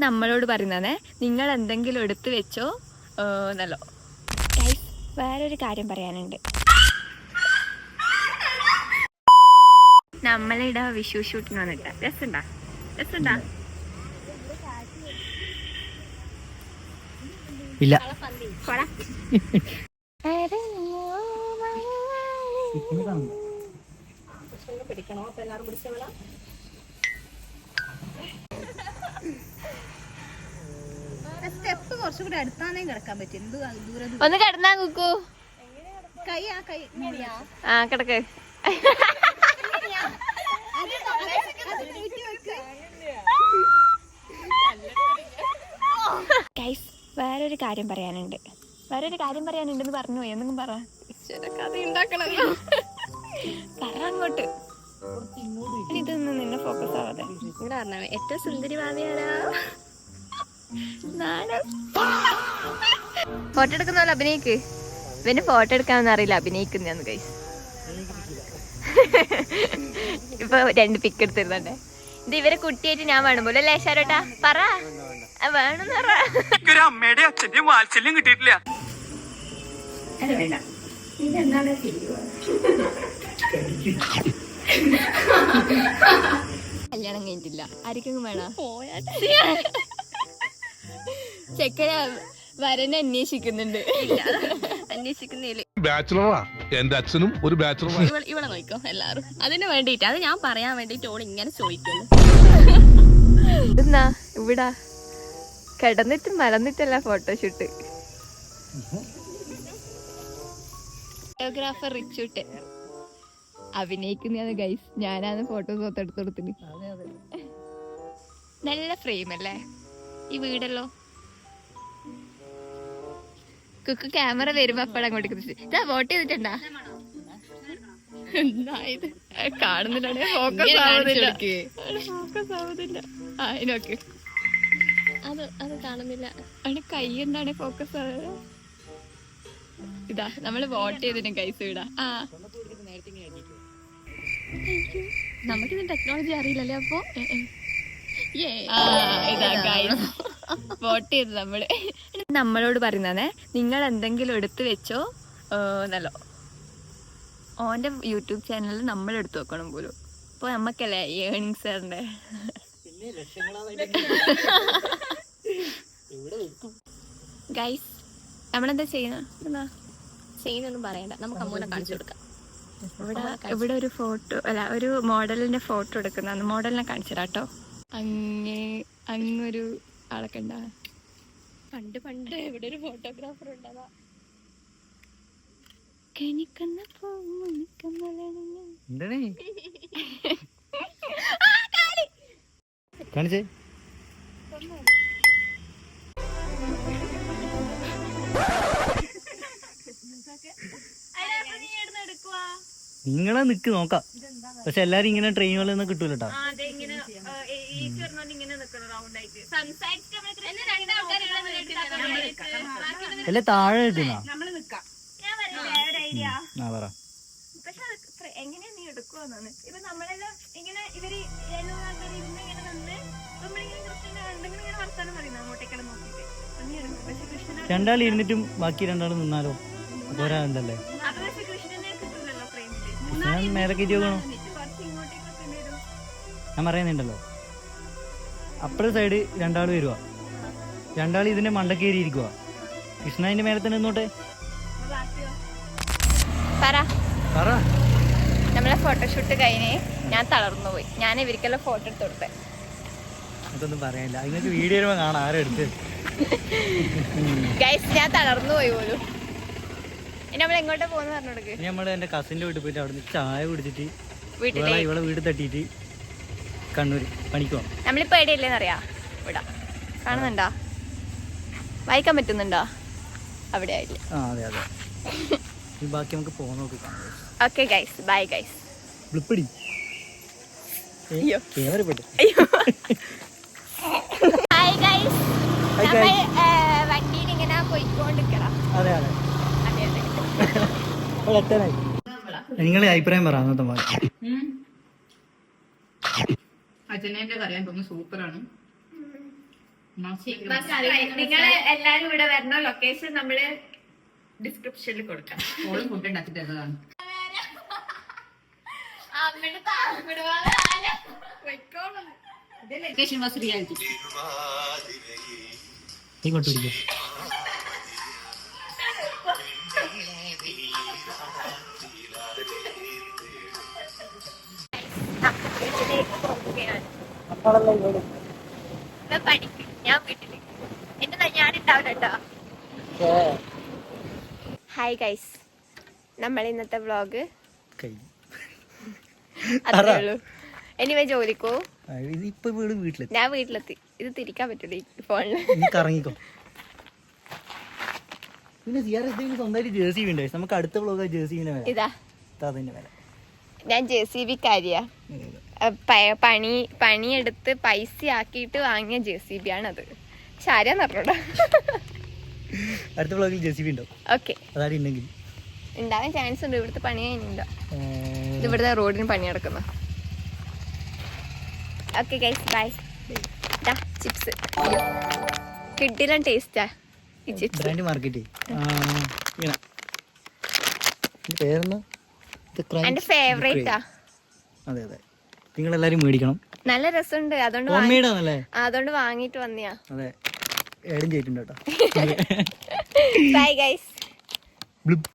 നമ്മളോട് പറയുന്നതേ നിങ്ങൾ എന്തെങ്കിലും എടുത്തു വെച്ചോ എന്നല്ലോ. വേറൊരു കാര്യം പറയാനുണ്ട്. നമ്മളിവിടെ വിഷു ഷൂട്ടിന് വന്നിട്ട രസമുണ്ടാ ഇല്ല. സ്റ്റെപ്പ് കുറച്ചുകൂടി അടുത്താനേ കിടക്കാൻ പറ്റും. ഒന്ന് കിടന്നാ കുക്കു. ആ കിടക്ക്. വേറൊരു കാര്യം പറയാനുണ്ടെന്ന് പറഞ്ഞു. എന്തെങ്കിലും പറ. കഥ ഉണ്ടാക്കണല്ലോ. പറ അങ്ങോട്ട്. ഇതൊന്നും നിന്നെ ഫോക്കസ് ആവാതെ ഇങ്ങനെ പറഞ്ഞാ ഏറ്റവും സുന്ദരി ഭാവിയാരാ. ഫോട്ടോ എടുക്കുന്ന പോലെ അഭിനയിക്ക്. ഇവന് ഫോട്ടോ എടുക്കാനൊന്നും അറിയില്ല, അഭിനയിക്കുന്നതാണ് ഗൈസ്. ഇപ്പൊ 2 പിക്ക് എടുത്തിരുന്നുണ്ടേ. ഇത് ഇവരെ കുട്ടിയായിട്ട് ഞാൻ വേണം പോലെ അല്ലേ ശാരോട്ടാ? പറ വേണമെന്ന് പറ. അമ്മയുടെ അച്ഛന്റെ വാത്സല്യം കിട്ടിയിട്ടില്ല. കല്യാണം കഴിഞ്ഞിട്ടില്ല. ആർക്കെങ്കിലും വേണോ? ചെക്കന വരനെ അന്വേഷിക്കുന്നുണ്ട്. അന്വേഷിക്കുന്നില്ല. ബാച്ചിലറാ എന്റെ അച്ഛനും ഒരു ബാച്ചിലറാ. ഇവിടെ നോക്കോ എല്ലാരും അതിന് വേണ്ടിട്ട്. അത് ഞാൻ പറയാൻ വേണ്ടിട്ട് ഓൾ ഇങ്ങനെ ചോദിക്കുന്നു. എന്നാ ഇവിടെ കിടന്നിട്ട് മലന്നിട്ടല്ല ഫോട്ടോഷൂട്ട്. ഫോട്ടോഗ്രാഫർ റിച്ചൂട്ട് അഭിനയിക്കുന്നതാണ് ഗൈസ്. ഞാനാണ് ഫോട്ടോസ് എടുത്തു കൊടുത്തിന്. നല്ല ഫ്രെയിം അല്ലേ ഈ വീടല്ലോ. കുക്ക് ക്യാമറ വരുമ്പോ അപ്പഴ അങ്ങോട്ട് ഇതാ വോട്ട് ചെയ്തിട്ടുണ്ടാ? എന്താ ഇത് കാണുന്നില്ല. ഫോക്കസ് ആവുന്നില്ല. ആ നോക്ക്. അത് കാണുന്നില്ല. അവിടെ കൈ എന്താണ് ഫോക്കസ് ആവുക? ഇതാ നമ്മള് വോട്ട് ചെയ്തിട്ട് കൈസ് ഇടാ. ആ നമുക്കിത് ടെക്നോളജി അറിയില്ലല്ലേ. അപ്പൊ ഇതാ ഗൈസ് വോട്ട് ചെയ്ത് നമ്മളോട് പറയുന്നതേ നിങ്ങൾ എന്തെങ്കിലും എടുത്തു വെച്ചോ എന്നല്ലോ. ഓന്റെ യൂട്യൂബ് ചാനലിൽ നമ്മൾ എടുത്തു വെക്കണം പോലും. അപ്പൊ നമ്മക്കല്ലേ ഏണിങ്സ് തരണ്ടേ. ഗൈസ് നമ്മളെന്താ ചെയ്യുന്നൊന്നും പറയണ്ട. നമുക്ക് അമ്മൂനെ കാണിച്ചു കൊടുക്കാം. ഇവിടെ ഒരു ഫോട്ടോ അല്ല ഒരു മോഡലിന്റെ ഫോട്ടോ എടുക്കുന്ന മോഡലിനെ കാണിച്ചിടാട്ടോ. അങ്ങൊരു ആളൊക്കെ ഉണ്ടാ. പണ്ട് ഇവിടെ ഒരു ഫോട്ടോഗ്രാഫർ ഉണ്ടതാ. കാണിച്ചേ. നിങ്ങളെ നിക്ക് നോക്കാം. പക്ഷെ എല്ലാരും ഇങ്ങനെ ട്രെയിനുകളൊന്നും കിട്ടൂലട്ടോ. അല്ലെ താഴെ കിട്ടുന്ന പറ. എങ്ങനെയാ നീ എടുക്കുവാന്ന് ഇപ്പൊ നമ്മളെല്ലാം ഇങ്ങനെ ഇവര് വർത്താനം പറയുന്ന അങ്ങോട്ടേക്കാണ് നോക്കിട്ട്. രണ്ടാൾ ഇരുന്നിട്ടും ബാക്കി രണ്ടാൾ നിന്നാലോ? പോരാ എന്തല്ലേ? ഞാൻ മേലെ കയറ്റി നോക്കണോ? ഞാൻ പറയുന്നുണ്ടല്ലോ. അപ്പുറത്തെ സൈഡ് രണ്ടാൾ വരുക. രണ്ടാൾ ഇതിന്റെ മണ്ടക്കേരി ഇരിക്കുക. കൃഷ്ണ അതിന്റെ മേലെ തന്നെ നിന്നോട്ടെ. നമ്മളെ ഫോട്ടോഷൂട്ട് കഴിഞ്ഞ് ഞാൻ തളർന്നു പോയി. ഞാൻ ഇവർക്കെല്ലാം ഫോട്ടോ എടുത്ത് കൊടുത്തേ. അതൊന്നും പറയാനില്ല. നിങ്ങൾക്ക് വീഡിയോ വരുമ്പോ കാണാം ആരും എടുത്ത്. ഗൈസ് ഞാൻ തളർന്നു പോയി പോലും. നമ്മൾ എങ്ങോട്ടാ പോകുന്ന പറഞ്ഞു കൊടുക്ക്. നമ്മള് എന്റെ കസിന്റെ വീട്ടിൽ പോയിട്ട് അവിടുന്ന് ചായ കുടിച്ചിട്ട് ഇവളെ വീട് തട്ടിയിട്ട് കണ്ണൂര് പണിക്ക് പോകാം. നമ്മളിപ്പോ എവിടെയല്ലേന്ന് അറിയാ? ഇവിടെ കാണുന്നുണ്ടോ? വായിക്കാൻ പറ്റുന്നുണ്ടോ? അവിടെ ആയില്ല. അതെ അതെ. ബാക്കി നമുക്ക് പോകാൻ നോക്കി. Okay guys, bye guys. ബ്ലിപ്പടി. അയ്യോ ക്യാമറ പോട്ടെ. അയ്യോ ഹായ് ഗൈസ്. നമ്മൾ വണ്ടിയിൽ ഇങ്ങനെ പോയിക്കൊണ്ടിരിക്കണം. അതെ അതെ. നിങ്ങളെ അഭിപ്രായം പറ. അന്നത്തെ പോലെ അച്ഛനെ കറിയാൻ തോന്നുന്നു സൂപ്പറാണ്. നിങ്ങൾ എല്ലാരും ഇവിടെ വരണ ലൊക്കേഷൻ നമ്മള് ഡിസ്ക്രിപ്ഷനിൽ കൊടുക്കാം. ഫുഡ് ഉണ്ടാക്കിട്ടതാണ്. റിയാലിറ്റി നീ കൊണ്ടുപിടിക്കും. പഠിക്കും ഞാൻ വീട്ടില് എന്റെ ഞാനുണ്ടാവില്ല കേട്ടോ. ഹായ് ഗൈസ്, നമ്മൾ ഇന്നത്തെ വ്ളോഗ് അത്രേ ഉള്ളൂ. എനിവേ ജോലിക്കോ ഇപ്പൊ വീട്ടിലെത്തി. ഞാൻ വീട്ടിലെത്തി. ഇത് തിരിക്കാൻ പറ്റൂല ഈ ഫോണില്. ഇറങ്ങിക്കോ. പിന്നെ സ്വന്തമായിട്ട് ജേഴ്സി ഉണ്ട്. നമുക്ക് അടുത്ത വ്ളോഗ് ജേഴ്സിന്റെ വില ഇതാ അതിന്റെ വില. ഞാൻ JCB കാര്യാ. പണിയെടുത്ത് പൈസ ആക്കിയിട്ട് വാങ്ങിയ JCB ആണത്. പക്ഷെ ആരാന്ന് പറഞ്ഞോടാ. അടുത്ത വ്ളോഗിൽ JCB ഉണ്ടാവും. ഓക്കെ, അതാരും ഉണ്ടെങ്കിൽ ഉണ്ടാവാൻ ചാൻസ് ഉണ്ട്. ഇവിടുത്തെ പണി കഴിഞ്ഞിട്ടുണ്ടോ? ഇത് ഇവിടുത്തെ റോഡിന് പണി നടക്കുന്നു. Okay guys, bye. ചിപ്സ് കിഡിലും ടേസ്റ്റാ ഈ ചിപ്സ്. ബ്രാൻഡ് മാർക്കറ്റ് പേരെന്താ? എന്റെ ഫേവറേറ്റാ. അതെ അതെ, നിങ്ങൾ എല്ലാരും മേടിക്കണം. നല്ല രസമുണ്ട്. അതുകൊണ്ട് വാങ്ങിട്ട് വന്നിയാ. അതെ, ഏടും ചെയ്തിട്ടുണ്ട് കേട്ടോ. Bye guys.